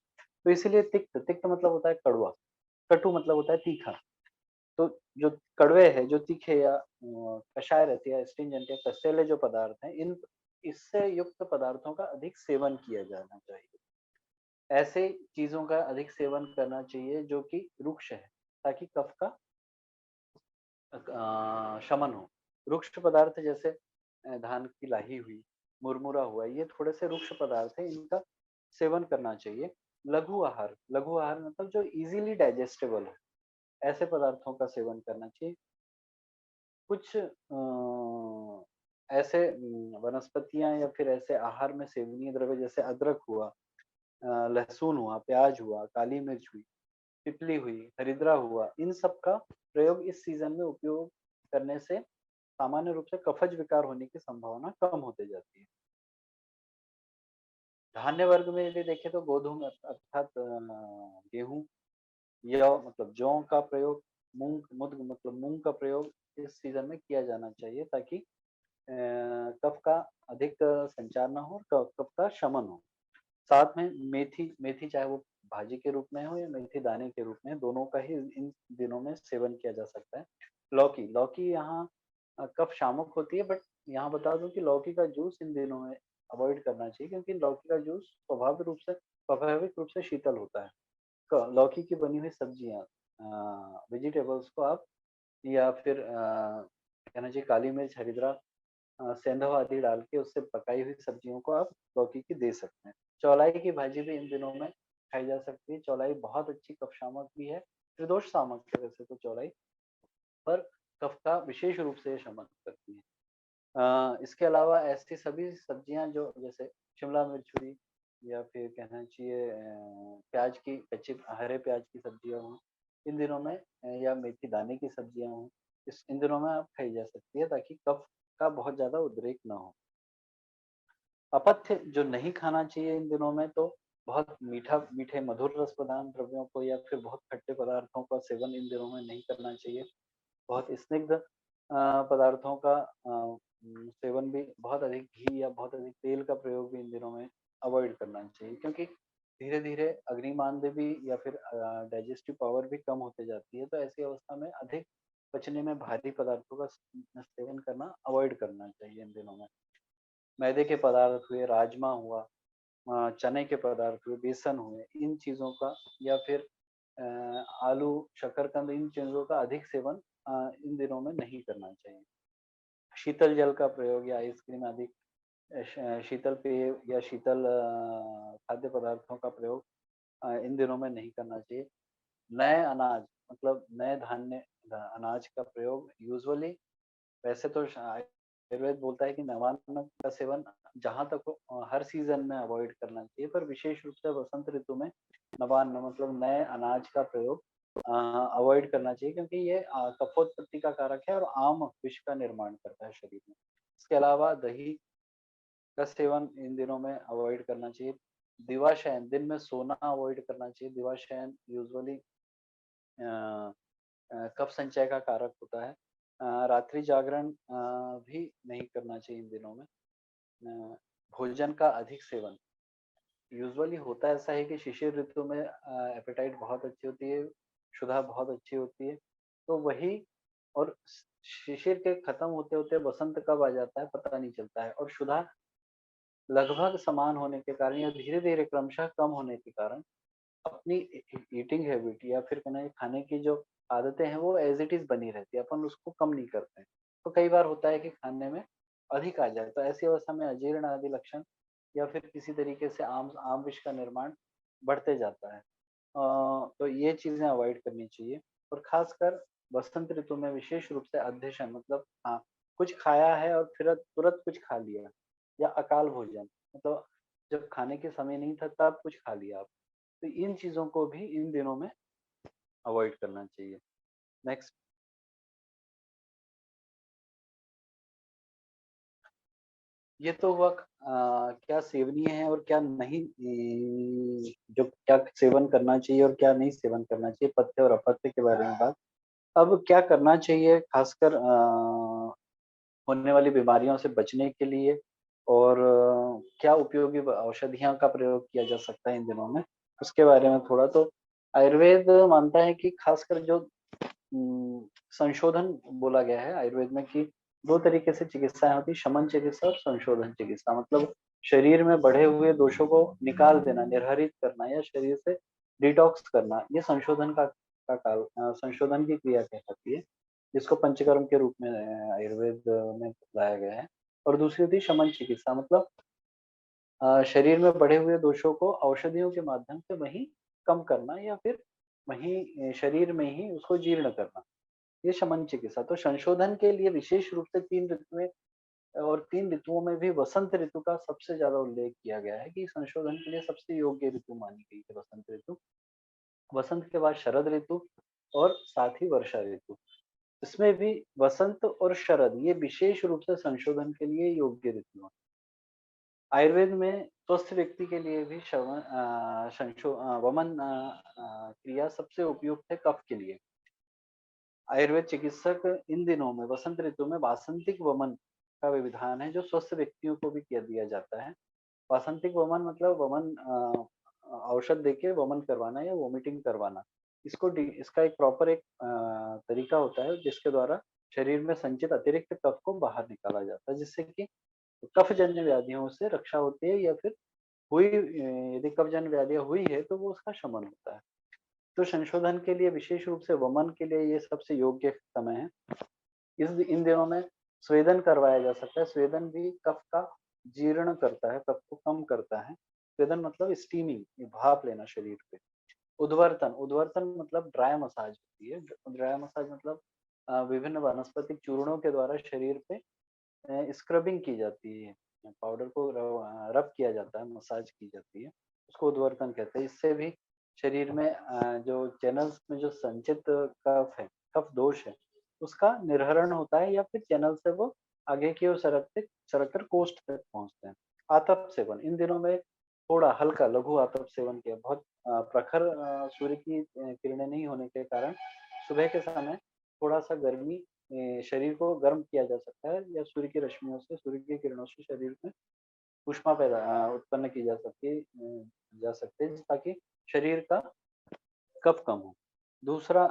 तो इसीलिए तिक्त तिक्त मतलब होता है कड़वा, कटु मतलब होता है तीखा। तो जो कड़वे हैं, जो तीखे या कषाय रहती है, एस्ट्रिंजेंट या कसेले जो पदार्थ हैं, इन इससे युक्त पदार्थों का अधिक सेवन किया जाना चाहिए। ऐसे चीज़ों का अधिक सेवन करना चाहिए जो कि रुक्ष है, ताकि कफ का शमन हो। रुक्ष पदार्थ जैसे धान की लाही हुई, मुरमुरा हुआ, ये थोड़े से रुक्ष पदार्थ हैं, इनका सेवन करना चाहिए। लघु आहार मतलब जो इज़िली डाइजेस्टेबल हो, ऐसे पदार्थों का सेवन करना चाहिए। कुछ ऐसे वनस्पतियाँ या फिर ऐसे आहार में सेवनीय द्रव्य जैसे अदरक हुआ, लहसुन हुआ, प्याज हुआ, काली मिर्च हुई, तितली हुई, हरिद्रा हुआ, इन सब का प्रयोग इस सीज़न में उपयोग करने से सामान्य रूप से कफज विकार होने की संभावना कम होते जाती है। धान्य वर्ग में यदि देखें तो गोधूम अर्थात गेहूँ, यौ मतलब जौ का प्रयोग, मूंग मुद्ग मतलब मूंग का प्रयोग इस सीज़न में किया जाना चाहिए, ताकि कफ का अधिक संचार ना हो और कफ का शमन हो। साथ में मेथी मेथी चाहे वो भाजी के रूप में हो या मेथी दाने के रूप में, दोनों का ही इन दिनों में सेवन किया जा सकता है। लौकी लौकी यहाँ कफ शामक होती है, बट यहाँ बता दूं कि लौकी का जूस इन दिनों में अवॉइड करना चाहिए, क्योंकि लौकी का जूस स्वाभाविक रूप से शीतल होता है। लौकी की बनी हुई सब्जियां, वेजिटेबल्स को आप या फिर कहना चाहिए काली मिर्च, हरिद्रा, सेंधव आदि डाल के उससे पकाई हुई सब्जियों को आप लौकी की दे सकते हैं। चौलाई की भाजी भी इन दिनों में खाई जा सकती है। चौलाई बहुत अच्छी कफ शामक भी है, त्रिदोष शामक है वैसे तो चौलाई, पर कफ का विशेष रूप से ये शमन करती है। इसके अलावा ऐसी सभी सब्जियां जो जैसे शिमला मिर्च हुई या फिर कहना चाहिए प्याज की कच्चे हरे प्याज की सब्जियां हों इन दिनों में, या मेथी दाने की सब्जियां हों, इस इन दिनों में आप खाई जा सकती है, ताकि कफ का बहुत ज्यादा उद्रेक ना हो। अपथ्य जो नहीं खाना चाहिए इन दिनों में, तो बहुत मीठे मधुर रस प्रदान द्रव्यों को या फिर बहुत खट्टे पदार्थों का सेवन इन दिनों में नहीं करना चाहिए। बहुत स्निग्ध पदार्थों का सेवन भी, बहुत अधिक घी या बहुत अधिक तेल का प्रयोग भी इन दिनों में अवॉइड करना चाहिए, क्योंकि धीरे-धीरे अग्निमांद्य भी या फिर डाइजेस्टिव पावर भी कम होते जाती है। तो ऐसी अवस्था में अधिक पचने में भारी पदार्थों का सेवन करना अवॉइड करना चाहिए इन दिनों में। मैदे के पदार्थ हुए, राजमा हुआ, चने के पदार्थ हुए, बेसन हुए, इन चीज़ों का या फिर आलू, शकरकंद, इन चीज़ों का अधिक सेवन इन दिनों में नहीं करना चाहिए। शीतल जल का प्रयोग या आइसक्रीम आदि शीतल पेय या शीतल खाद्य पदार्थों का प्रयोग इन दिनों में नहीं करना चाहिए। नए अनाज मतलब नए धान्य अनाज का प्रयोग यूजुअली, वैसे तो आयुर्वेद बोलता है कि नवान्न का सेवन जहाँ तक हो हर सीजन में अवॉइड करना चाहिए, पर विशेष रूप से वसंत ऋतु में नवान्न मतलब नए अनाज का प्रयोग अवॉइड करना चाहिए, क्योंकि ये कफोत्पत्ति का कारक है और आम विष का निर्माण करता है शरीर में। इसके अलावा दही का सेवन इन दिनों में अवॉइड करना चाहिए। दिवाशयन, दिन में सोना अवॉइड करना चाहिए। दिवाशयन यूजुअली कफ संचय का कारक होता है। रात्रि जागरण भी नहीं करना चाहिए इन दिनों में। भोजन का अधिक सेवन, यूजुअली होता ऐसा है कि शिशिर ऋतु में एपेटाइट बहुत अच्छी होती है, क्षुधा बहुत अच्छी होती है, तो वही और शिशिर के खत्म होते होते बसंत कब आ जाता है पता नहीं चलता है, और क्षुधा लगभग समान होने के कारण या धीरे धीरे क्रमशः कम होने के कारण अपनी ईटिंग हैबिट या फिर कहना है खाने की जो आदतें हैं वो एज इट इज बनी रहती है, अपन उसको कम नहीं करते हैं। तो कई बार होता है कि खाने में अधिक आ जाए, तो ऐसी अवस्था में अजीर्ण आदि लक्षण या फिर किसी तरीके से आम आम विष का निर्माण बढ़ते जाता है। तो ये चीजें अवॉइड करनी चाहिए, और खासकर बसंत ऋतु में विशेष रूप से अध्यशन मतलब हाँ, कुछ खाया है और फिर तुरंत कुछ खा लिया, या अकाल भोजन मतलब जब खाने के समय नहीं था तब कुछ खा लिया आप, तो इन चीज़ों को भी इन दिनों में अवॉइड करना चाहिए। नेक्स्ट। ये तो हुआ क्या सेवनीय है और क्या नहीं, जो क्या सेवन करना चाहिए और क्या नहीं सेवन करना चाहिए, पथ्य और अपथ्य के बारे में बात। अब क्या करना चाहिए खासकर होने वाली बीमारियों से बचने के लिए, और क्या उपयोगी औषधियों का प्रयोग किया जा सकता है इन दिनों में, उसके बारे में थोड़ा। तो आयुर्वेद मानता है कि खासकर जो संशोधन बोला गया है आयुर्वेद में कि 2 तरीके से चिकित्साएँ होती हैं, शमन चिकित्सा और संशोधन चिकित्सा। मतलब शरीर में बढ़े हुए दोषों को निकाल देना, निर्हरित करना या शरीर से डिटॉक्स करना, ये संशोधन संशोधन की क्रिया कहलाती है, जिसको पंचकर्म के रूप में आयुर्वेद में लाया गया है। और दूसरी होती है शमन चिकित्सा, मतलब शरीर में बढ़े हुए दोषों को औषधियों के माध्यम से वहीं कम करना या फिर वहीं शरीर में ही उसको जीर्ण करना, ये शमन चिकित्सा। तो संशोधन के लिए विशेष रूप से 3 ऋतुएँ, और 3 ऋतुओं में भी वसंत ऋतु का सबसे ज़्यादा उल्लेख किया गया है कि संशोधन के लिए सबसे योग्य ऋतु मानी गई है वसंत ऋतु। वसंत के बाद शरद ऋतु और साथ ही वर्षा ऋतु। इसमें भी वसंत और शरद ये विशेष रूप से संशोधन के लिए योग्य ऋतु हैं। आयुर्वेद में स्वस्थ व्यक्ति के लिए भी वमन क्रिया सबसे उपयुक्त है कफ के लिए। आयुर्वेद चिकित्सक इन दिनों में वसंत ऋतु में वासंतिक वमन का विधान है जो स्वस्थ व्यक्तियों को भी किया दिया जाता है। वासंतिक वमन मतलब वमन औषध देके वमन करवाना या वोमिटिंग करवाना। इसका एक प्रॉपर एक तरीका होता है जिसके द्वारा शरीर में संचित अतिरिक्त कफ को बाहर निकाला जाता है, जिससे कि कफजन्य व्याधियों से रक्षा होती है, या फिर यदि कफजन्य व्याधियाँ हुई है तो वो उसका शमन होता है। तो संशोधन के लिए विशेष रूप से वमन के लिए ये सबसे योग्य समय है। इस इन दिनों में स्वेदन करवाया जा सकता है। स्वेदन भी कफ का जीर्ण करता है, कफ को कम करता है। स्वेदन मतलब स्टीमिंग, भाप लेना शरीर पे। उद्वर्तन, उद्वर्तन मतलब ड्राई मसाज होती है। ड्राई मसाज मतलब विभिन्न वनस्पतिक चूर्णों के द्वारा शरीर पे स्क्रबिंग की जाती है। पाउडर को रब किया जाता है, मसाज की जाती है। उसको उद्वर्तन कहते हैं। इससे भी शरीर में जो चैनल्स में जो संचित कफ है, कफ दोष है, उसका निर्हरण होता है, या फिर चैनल से वो आगे की ओर सरक कर कोष्ठ तक पहुँचते हैं। आतप सेवन, इन दिनों में थोड़ा हल्का लघु आतप सेवन किया। बहुत प्रखर सूर्य की किरणें नहीं होने के कारण सुबह के समय थोड़ा-सा गर्मी शरीर को गर्म किया जा सकता है, या सूर्य की रश्मियों से, सूर्य की किरणों से शरीर में ऊष्मा उत्पन्न की जा सकती है, ताकि शरीर का कफ कम हो। दूसरा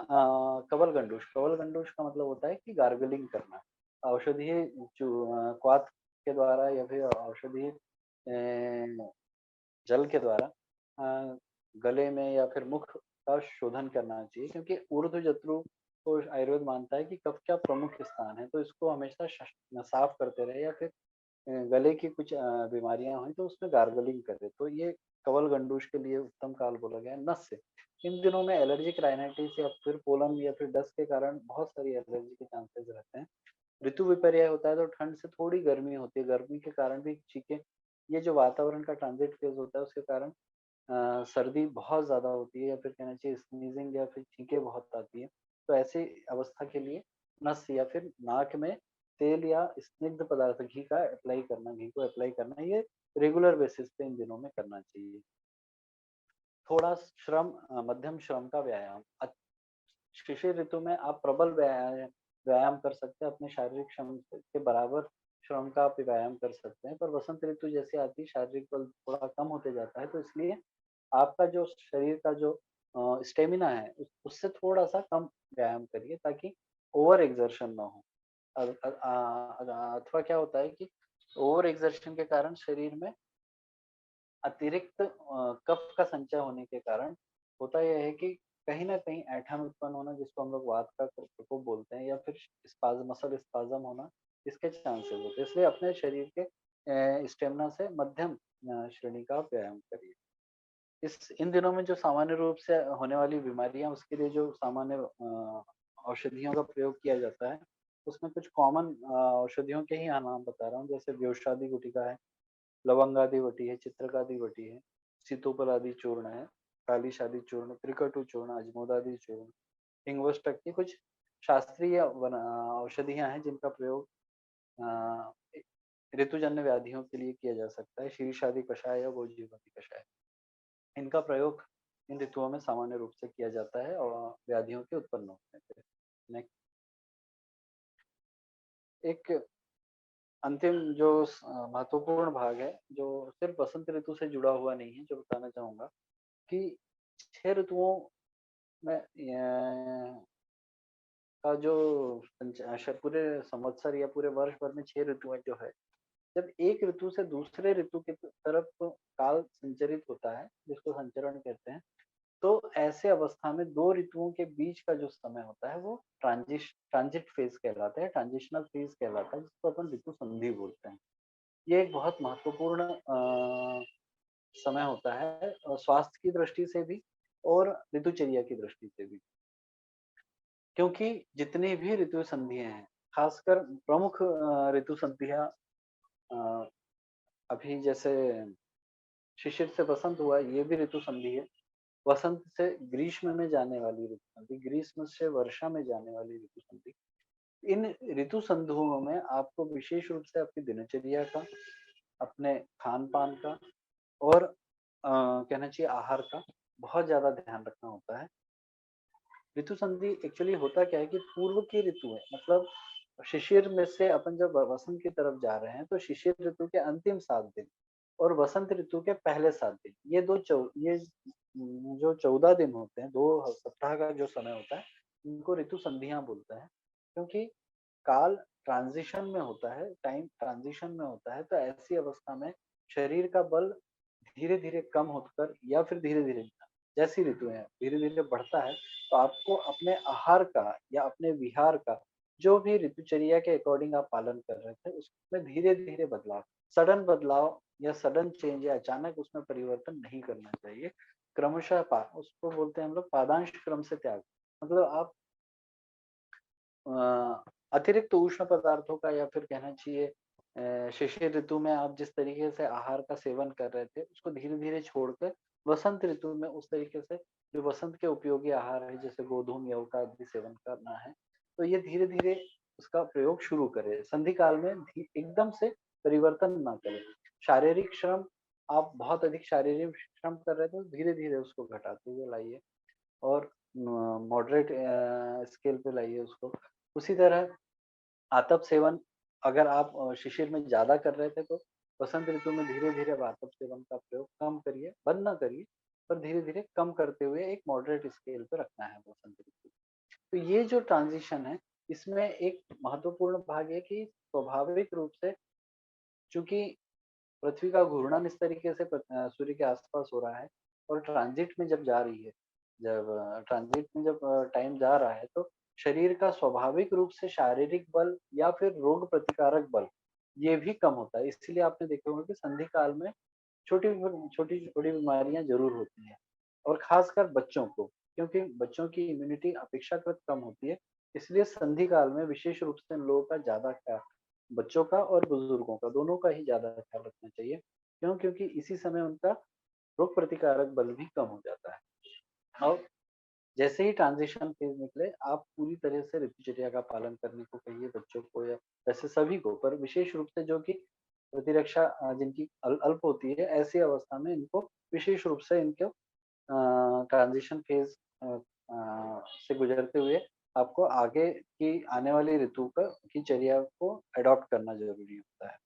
कवलगंडूष, कवलगंडूष का मतलब होता है कि गार्गलिंग करना। औषधीय क्वाथ के द्वारा या फिर औषधीय जल के द्वारा गले में या फिर मुख का शोधन करना चाहिए, क्योंकि ऊर्ध्वजत्रु को आयुर्वेद मानता है कि कफ का प्रमुख स्थान है, तो इसको हमेशा साफ करते रहे, या फिर गले की कुछ बीमारियां हुई तो उसमें गार्गलिंग करे, तो ये कवल गंडूश के लिए उत्तम काल बोला गया है। नस से, इन दिनों में एलर्जिक राइनाइटिस या फिर पोलन या फिर डस्ट के कारण बहुत सारी एलर्जी के चांसेस रहते हैं। ऋतु विपर्य होता है तो ठंड से थोड़ी गर्मी होती है, गर्मी के कारण भी छींके, ये जो वातावरण का ट्रांजिट फेज होता है उसके कारण सर्दी बहुत ज़्यादा होती है, या फिर कहना चाहिए स्नीजिंग या फिर छींकें बहुत आती है। तो ऐसी अवस्था के लिए नस या फिर नाक में तेल या स्निग्ध पदार्थ घी का अप्लाई करना, घी को अप्लाई करना, ये रेगुलर बेसिस पे इन दिनों में करना चाहिए। थोड़ा श्रम मध्यम श्रम का व्यायाम। शिशिर ऋतु में आप प्रबल व्यायाम कर सकते हैं, अपने शारीरिक श्रम के बराबर श्रम का आप व्यायाम कर सकते हैं। पर वसंत ऋतु जैसे आती है शारीरिक बल थोड़ा कम होते जाता है, तो इसलिए आपका जो शरीर का जो स्टेमिना है उससे थोड़ा सा कम व्यायाम करिए, ताकि ओवर एक्सर्शन ना हो। अथवा क्या होता है कि ओवर एक्सर्शन के कारण शरीर में अतिरिक्त कफ का संचय होने के कारण होता यह है कि कहीं न कहीं ऐंठन उत्पन्न होना, जिसको हम लोग वात का प्रकोप बोलते हैं, या फिर मसल स्पाज़म होना, इसके चांसेस होते हैं। इसलिए अपने शरीर के स्टेमिना से मध्यम श्रेणी का आप व्यायाम करिए। इन दिनों में जो सामान्य रूप से होने वाली बीमारियाँ, उसके लिए जो सामान्य औषधियों का प्रयोग किया जाता है, उसमें कुछ कॉमन औषधियों के ही नाम बता रहा हूँ, जैसे व्योषादि गुटिका है, लवंगादि वटी है, चित्रकादि वटी है, सीतोपलादि चूर्ण है, काली शादी चूर्ण, त्रिकटु चूर्ण, अजमोदादि चूर्ण, हिंगवष्टक, ये कुछ शास्त्रीय औषधियाँ हैं जिनका प्रयोग अ, ऋतुजन्य व्याधियों के लिए किया जा सकता है। शीर्षादि कषाय या गोजीवादि कषाय, इनका प्रयोग इन ऋतुओं में सामान्य रूप से किया जाता है और व्याधियों के उत्पन्न होने पे। नेक्स्ट, एक अंतिम जो महत्वपूर्ण भाग है, जो सिर्फ बसंत ऋतु से जुड़ा हुआ नहीं है, जो बताना चाहूँगा कि 6 ऋतुओं में का जो पूरे संवत्सर या पूरे वर्ष भर में 6 ऋतुएँ जो है, जब एक ऋतु से दूसरे ऋतु की तरफ काल संचरित होता है, जिसको संचरण कहते हैं, तो ऐसे अवस्था में 2 ऋतुओं के बीच का जो समय होता है, वो ट्रांजिट फेज़ कहलाता है, ट्रांजिशनल फेज़ कहलाता है, जिसको अपन ऋतु संधि बोलते हैं। ये एक बहुत महत्वपूर्ण समय होता है स्वास्थ्य की दृष्टि से भी और ऋतुचर्या की दृष्टि से भी। क्योंकि जितनी भी ऋतु संधियाँ हैं, खासकर प्रमुख ऋतु संधियाँ अ, अभी जैसे शिशिर से बसंत हुआ, ये भी ऋतु संधि है। वसंत से ग्रीष्म में जाने वाली ऋतु संधि, ग्रीष्म से वर्षा में जाने वाली ऋतु संधि। इन ऋतु संधियों में आपको विशेष रूप से आपकी दिनचर्या का, अपने खान-पान का और कहना चाहिए आहार का बहुत ज़्यादा ध्यान रखना होता है। ऋतु संधि एक्चुअली होता क्या है कि पूर्व की ऋतु है, मतलब शिशिर में से अपन जब वसंत की तरफ जा रहे हैं, तो शिशिर ऋतु के अंतिम 7 दिन और वसंत ऋतु के पहले 7 दिन, ये जो 14 दिन होते हैं, 2 सप्ताह का जो समय होता है, इनको ऋतु संधियाँ बोलते हैं। क्योंकि काल ट्रांजिशन में होता है, टाइम ट्रांजिशन में होता है, तो ऐसी अवस्था में शरीर का बल धीरे-धीरे कम होकर या फिर धीरे-धीरे, जैसी ऋतुएँ हैं, धीरे-धीरे बढ़ता है, तो आपको अपने आहार का या अपने विहार का, जो भी ऋतुचर्या के अकॉर्डिंग आप पालन कर रहे थे, उसमें धीरे-धीरे बदलाव, सडन बदलाव या सडन चेंज या अचानक उसमें परिवर्तन नहीं करना चाहिए। क्रमशः उसको बोलते हैं हम लोग पादांश क्रम से त्याग। मतलब आप अतिरिक्त उष्ण पदार्थों का या फिर कहना चाहिए शिशिर ऋतु में आप जिस तरीके से आहार का सेवन कर रहे थे, उसको धीरे-धीरे छोड़कर वसंत ऋतु में उस तरीके से जो वसंत के उपयोगी आहार है, जैसे गोधूम, जौ का भी सेवन करना है, तो ये धीरे-धीरे उसका प्रयोग शुरू करें। संधि काल में एकदम से परिवर्तन ना करें। शारीरिक श्रम, आप बहुत अधिक शारीरिक श्रम कर रहे थे, तो धीरे-धीरे उसको घटाते हुए लाइए और मॉडरेट स्केल पे लाइए उसको। उसी तरह आतप सेवन, अगर आप शिशिर में ज़्यादा कर रहे थे, तो वसंत ऋतु में धीरे-धीरे आप आतप सेवन का प्रयोग कम करिए, बंद ना करिए, पर धीरे-धीरे कम करते हुए एक मॉडरेट स्केल पे रखना है वसंत ऋतु। तो ये जो ट्रांज़िशन है, इसमें एक महत्वपूर्ण भाग है कि स्वाभाविक रूप से, चूँकि पृथ्वी का घूर्णन इस तरीके से सूर्य के आस-पास हो रहा है और ट्रांजिट में जब जा रही है, जब ट्रांजिट में जब टाइम जा रहा है, तो शरीर का स्वाभाविक रूप से शारीरिक बल या फिर रोग प्रतिकारक बल, ये भी कम होता है। इसीलिए आपने देखा होगा कि संधि काल में छोटी-छोटी बीमारियाँ ज़रूर होती हैं और ख़ासकर बच्चों को, क्योंकि बच्चों की इम्यूनिटी अपेक्षाकृत कम होती है। इसलिए संधि काल में विशेष रूप से इन लोगों का ज़्यादा ख्याल, बच्चों का और बुजुर्गों का, दोनों का ही ज़्यादा ख्याल रखना चाहिए। क्यों? क्योंकि इसी समय उनका रोग प्रतिकारक बल भी कम हो जाता है। और जैसे ही ट्रांजिशन फेज़ निकले, आप पूरी तरह से ऋतुचर्या का पालन करने को कहिए बच्चों को या वैसे सभी को, पर विशेष रूप से जो कि प्रतिरक्षा जिनकी अल्प होती है, ऐसी अवस्था में इनको विशेष रूप से इनको ट्रांजिशन फेज़ से गुजरते हुए आपको आगे की आने वाली ऋतु की चर्या को अडॉप्ट करना ज़रूरी होता है।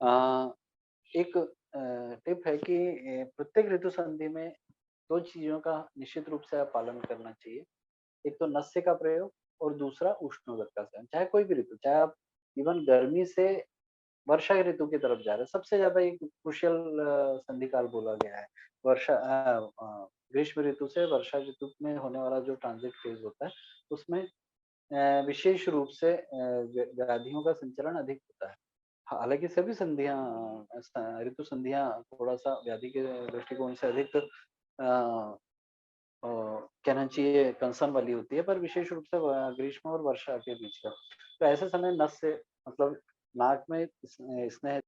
अ, एक टिप है कि प्रत्येक ऋतु संधि में 2 चीज़ों का निश्चित रूप से आप पालन करना चाहिए। एक तो नस्य का प्रयोग और दूसरा उष्णोदक का सेवन। चाहे कोई भी ऋतु, चाहे आप इवन गर्मी से वर्षा ऋतु की तरफ जा रहे हैं, सबसे ज़्यादा एक क्रुशियल संधि काल बोला गया है। ग्रीष्म ऋतु से वर्षा ऋतु में होने वाला जो ट्रांजिट फेज़ होता है, उसमें विशेष रूप से व्याधियों का संचरण अधिक होता है। हालाँकि सभी संधियाँ ऋतु संधियाँ थोड़ा-सा व्याधि के दृष्टिकोण से अधिक कहना चाहिए कंसर्न वाली होती है, पर विशेष रूप से ग्रीष्म और वर्षा के बीच का। तो ऐसे समय नस से, मतलब नाक में स्नेह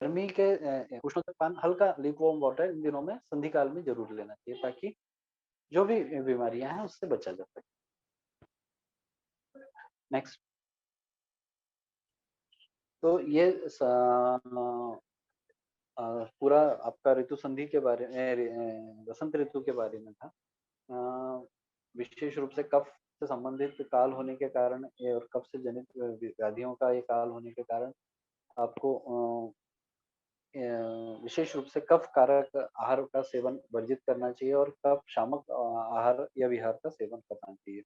गर्मी के उष्णतापान हल्का ल्यूकवार्म वाटर इन दिनों में संधि काल में ज़रूर लेना चाहिए ताकि जो भी बीमारियाँ हैं उससे बचा जा सके। नेक्स्ट। तो ये पूरा आपका ऋतु संधि के बारे में वसंत ऋतु के बारे में था। विशेष रूप से कफ से संबंधित काल होने के कारण और कफ से जनित व्याधियों का ये काल होने के कारण आपको विशेष रूप से कफ कारक आहार का सेवन वर्जित करना चाहिए और कफ शामक आहार या विहार का सेवन करना चाहिए।